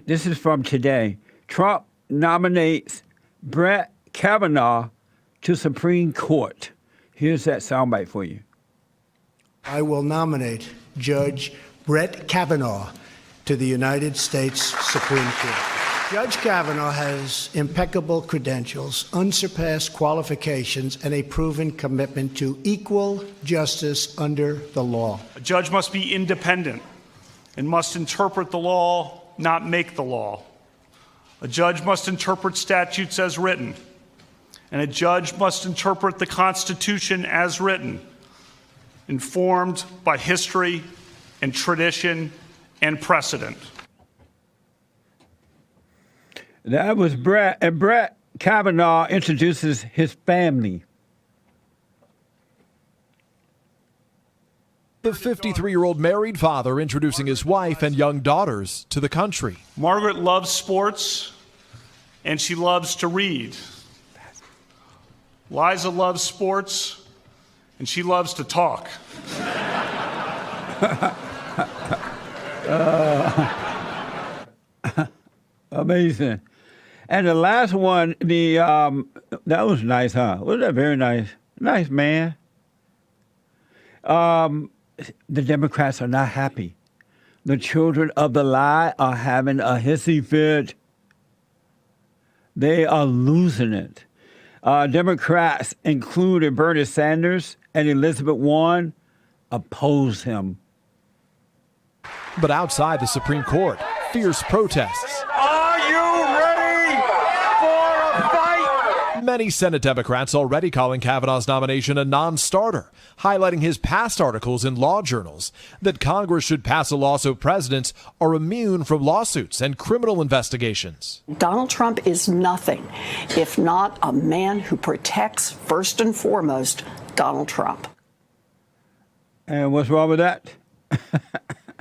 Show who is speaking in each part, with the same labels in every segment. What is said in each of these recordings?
Speaker 1: This is from today. Trump nominates Brett Kavanaugh to Supreme Court. Here's that soundbite for you.
Speaker 2: I will nominate Judge Brett Kavanaugh to the United States Supreme Court. Judge Kavanaugh has impeccable credentials, unsurpassed qualifications, and a proven commitment to equal justice under the law.
Speaker 3: A judge must be independent and must interpret the law, not make the law. A judge must interpret statutes as written, and a judge must interpret the Constitution as written, informed by history and tradition and precedent.
Speaker 1: That was Brett, and Brett Kavanaugh introduces his family.
Speaker 4: The 53-year-old married father introducing his wife and young daughters to the country.
Speaker 3: Margaret loves sports, and she loves to read. Liza loves sports, and she loves to talk.
Speaker 1: Amazing. And the last one, that was nice, huh? Wasn't that very nice? Nice, man. The Democrats are not happy. The children of the lie are having a hissy fit. They are losing it. Democrats, including Bernie Sanders and Elizabeth Warren, oppose him.
Speaker 4: But outside the Supreme Court, fierce protests.
Speaker 3: Are you ready for a fight?
Speaker 4: Many Senate Democrats already calling Kavanaugh's nomination a non-starter, highlighting his past articles in law journals that Congress should pass a law so presidents are immune from lawsuits and criminal investigations.
Speaker 5: Donald Trump is nothing if not a man who protects, first and foremost, Donald Trump.
Speaker 1: And what's wrong with that?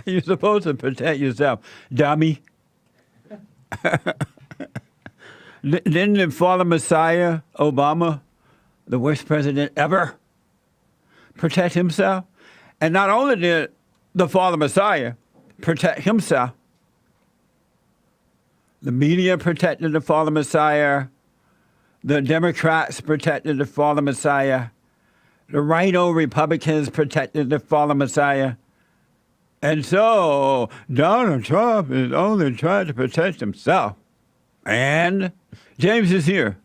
Speaker 1: You're supposed to protect yourself, dummy. Didn't the fallen Messiah, Obama, the worst president ever, protect himself? And not only did the fallen Messiah protect himself, the media protected the fallen Messiah, the Democrats protected the fallen Messiah, the RINO Republicans protected the fallen Messiah. And so Donald Trump is only trying to protect himself. And James is here,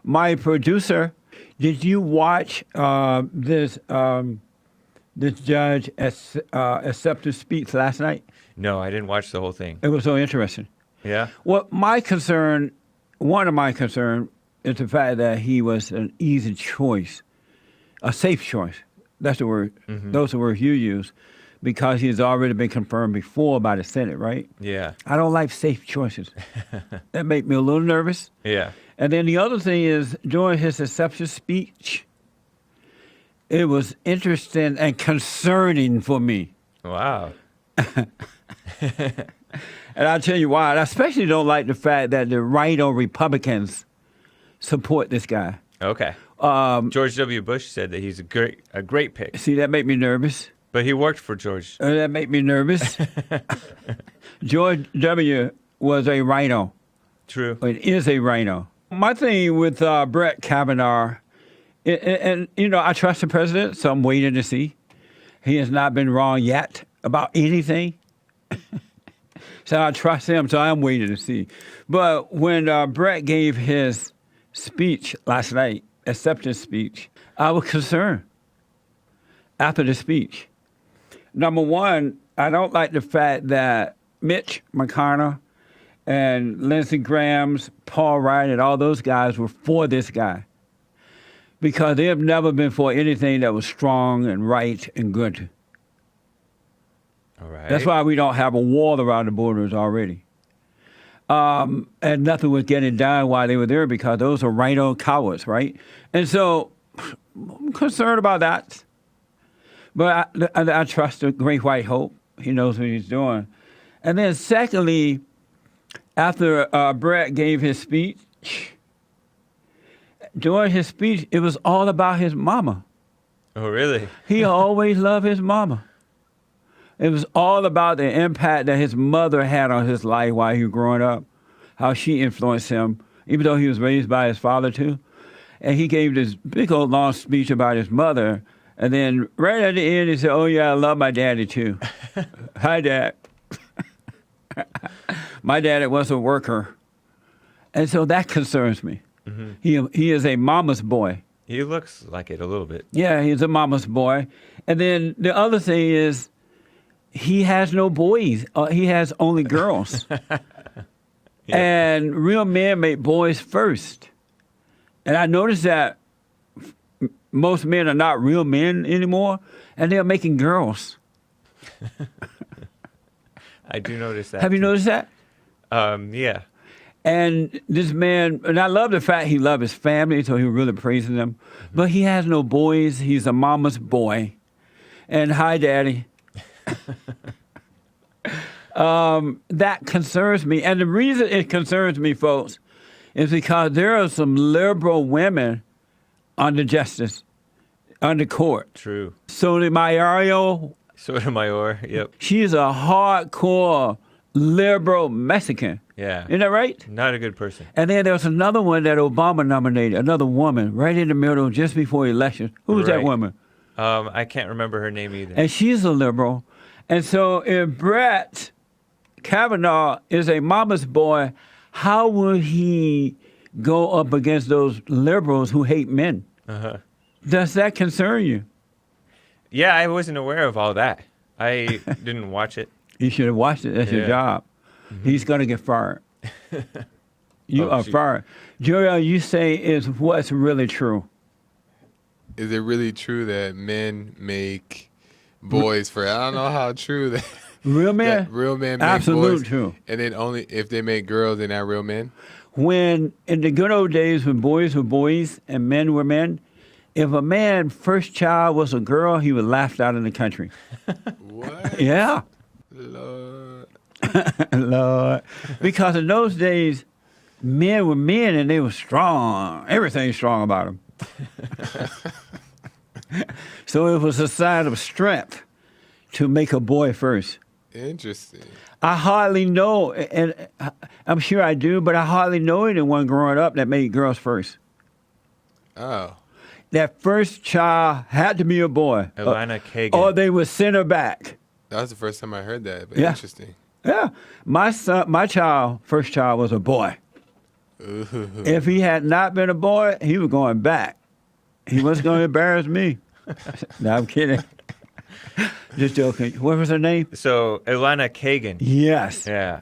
Speaker 1: my producer. Did you watch this judge accept his speech last night?
Speaker 6: No, I didn't watch the whole thing.
Speaker 1: It was so interesting.
Speaker 6: Yeah?
Speaker 1: Well, one of my concerns is the fact that he was an easy choice, a safe choice. That's the word. Mm-hmm. Those are the words you use. Because he has already been confirmed before by the Senate, right?
Speaker 6: Yeah.
Speaker 1: I don't like safe choices. That makes me a little nervous.
Speaker 6: Yeah.
Speaker 1: And then the other thing is, during his acceptance speech, it was interesting and concerning for me.
Speaker 6: Wow.
Speaker 1: And I'll tell you why. I especially don't like the fact that the RINO Republicans support this guy.
Speaker 6: Okay. George W. Bush said that he's a great pick.
Speaker 1: See, that made me nervous.
Speaker 6: But he worked for George.
Speaker 1: That made me nervous. George W. was a RINO.
Speaker 6: True.
Speaker 1: It is a RINO. My thing with Brett Kavanaugh, and I trust the president, so I'm waiting to see. He has not been wrong yet about anything. So I trust him, so I'm waiting to see. But when Brett gave his speech last night, acceptance speech, I was concerned after the speech. Number one, I don't like the fact that Mitch McConnell and Lindsey Graham's, Paul Ryan, and all those guys were for this guy. Because they have never been for anything that was strong and right and good.
Speaker 6: All right.
Speaker 1: That's why we don't have a wall around the borders already. And nothing was getting done while they were there because those are RINO cowards, right? And so I'm concerned about that. But I trust the great white hope. He knows what he's doing. And then secondly, after Brett gave his speech, during his speech, it was all about his mama.
Speaker 6: Oh, really?
Speaker 1: He always loved his mama. It was all about the impact that his mother had on his life while he was growing up, how she influenced him, even though he was raised by his father too. And he gave this big old long speech about his mother. And then right at the end, he said, "Oh yeah, I love my daddy too." Hi, Dad. My daddy was a worker. And so that concerns me. He is a mama's boy.
Speaker 6: He looks like it a little bit.
Speaker 1: Yeah, he's a mama's boy. And then the other thing is, he has no boys. He has only girls. And real men make boys first. And I noticed that most men are not real men anymore, and they're making girls.
Speaker 6: I do notice that.
Speaker 1: Have you noticed that?
Speaker 6: Yeah.
Speaker 1: And this man, and I love the fact he loved his family, so he was really praising them. But he has no boys. He's a mama's boy. And hi, Daddy. That concerns me. And the reason it concerns me, folks, is because there are some liberal women on the justice, on the court.
Speaker 6: True.
Speaker 1: Sotomayor,
Speaker 6: Sotomayor. Yep.
Speaker 1: she's a hardcore liberal Mexican.
Speaker 6: Yeah.
Speaker 1: Isn't that right?
Speaker 6: Not a good person.
Speaker 1: And then there's another one that Obama nominated, another woman, right in the middle, just before election. Who was that
Speaker 6: Right.
Speaker 1: woman?
Speaker 6: I can't remember her name either.
Speaker 1: And she's a liberal. And so if Brett Kavanaugh is a mama's boy, how will he go up against those liberals who hate men? Does that concern you?
Speaker 6: Yeah, I wasn't aware of all that. I didn't watch it.
Speaker 1: You should have watched it. That's your
Speaker 6: Yeah.
Speaker 1: job. He's going to get fired. You
Speaker 6: Oh,
Speaker 1: are
Speaker 6: shoot.
Speaker 1: fired. Joel, you say is what's really true.
Speaker 7: Is it really true that men make boys for? I don't know how true that.
Speaker 1: Real men?
Speaker 7: that real men make
Speaker 1: Absolute
Speaker 7: boys,
Speaker 1: true.
Speaker 7: and then only if they make girls, they're not real men.
Speaker 1: When, in the good old days when boys were boys and men were men, if a man first child was a girl, he was laughed out in the country.
Speaker 7: What?
Speaker 1: Yeah.
Speaker 7: Lord.
Speaker 1: Lord. Because in those days, men were men and they were strong. Everything's strong about them. So it was a sign of strength to make a boy first.
Speaker 7: Interesting.
Speaker 1: I hardly know, and I'm sure I do, but I hardly know anyone growing up that made girls first.
Speaker 7: Oh.
Speaker 1: That first child had to be a boy.
Speaker 6: Elana Kagan.
Speaker 1: Or they would send her back.
Speaker 7: That was the first time I heard that, but
Speaker 1: Yeah.
Speaker 7: interesting.
Speaker 1: Yeah. My first child was a boy.
Speaker 7: Ooh.
Speaker 1: If he had not been a boy, he was going back. He wasn't going to embarrass me. No, I'm kidding. Just joking. What was her name?
Speaker 6: So Elana Kagan.
Speaker 1: Yes.
Speaker 6: Yeah.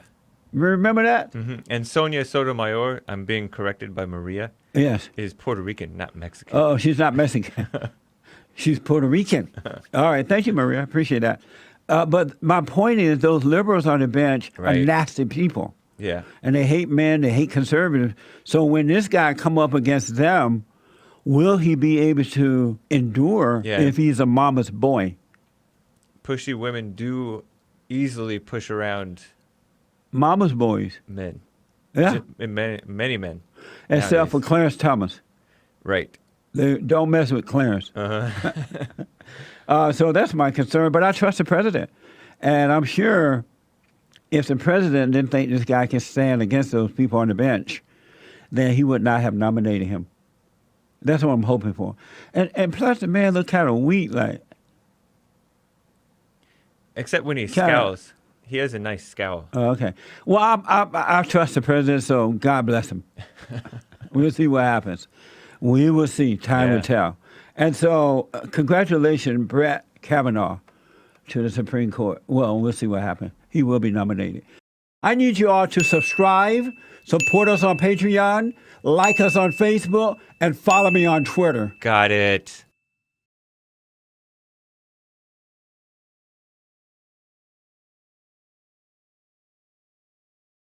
Speaker 1: Remember that?
Speaker 6: And Sonia Sotomayor, I'm being corrected by Maria,
Speaker 1: Yes.
Speaker 6: is Puerto Rican, not Mexican.
Speaker 1: Oh, she's not Mexican. She's Puerto Rican. All right. Thank you, Maria. I appreciate that. But my point is those liberals on the bench are
Speaker 6: Right.
Speaker 1: nasty people.
Speaker 6: Yeah.
Speaker 1: And they hate men, they hate conservatives. So when this guy come up against them, will he be able to endure
Speaker 6: Yeah.
Speaker 1: if he's a mama's boy?
Speaker 6: Pushy women do easily push around
Speaker 1: Mama's boys.
Speaker 6: men.
Speaker 1: Yeah.
Speaker 6: Many men.
Speaker 1: Except
Speaker 6: nowadays.
Speaker 1: for Clarence Thomas.
Speaker 6: Right.
Speaker 1: They don't mess with Clarence. So that's my concern. But I trust the president. And I'm sure if the president didn't think this guy can stand against those people on the bench, then he would not have nominated him. That's what I'm hoping for. And plus the man looked kind of weak, like.
Speaker 6: Except when he
Speaker 1: Kinda-
Speaker 6: scowls. He has a nice scowl.
Speaker 1: Oh, okay. Well, I trust the president, so God bless him. We'll see what happens. We will see. Time will
Speaker 6: Yeah.
Speaker 1: tell. And so, congratulations, Brett Kavanaugh, to the Supreme Court. Well, we'll see what happens. He will be nominated. I need you all to subscribe, support us on Patreon, like us on Facebook, and follow me on Twitter.
Speaker 6: Got it.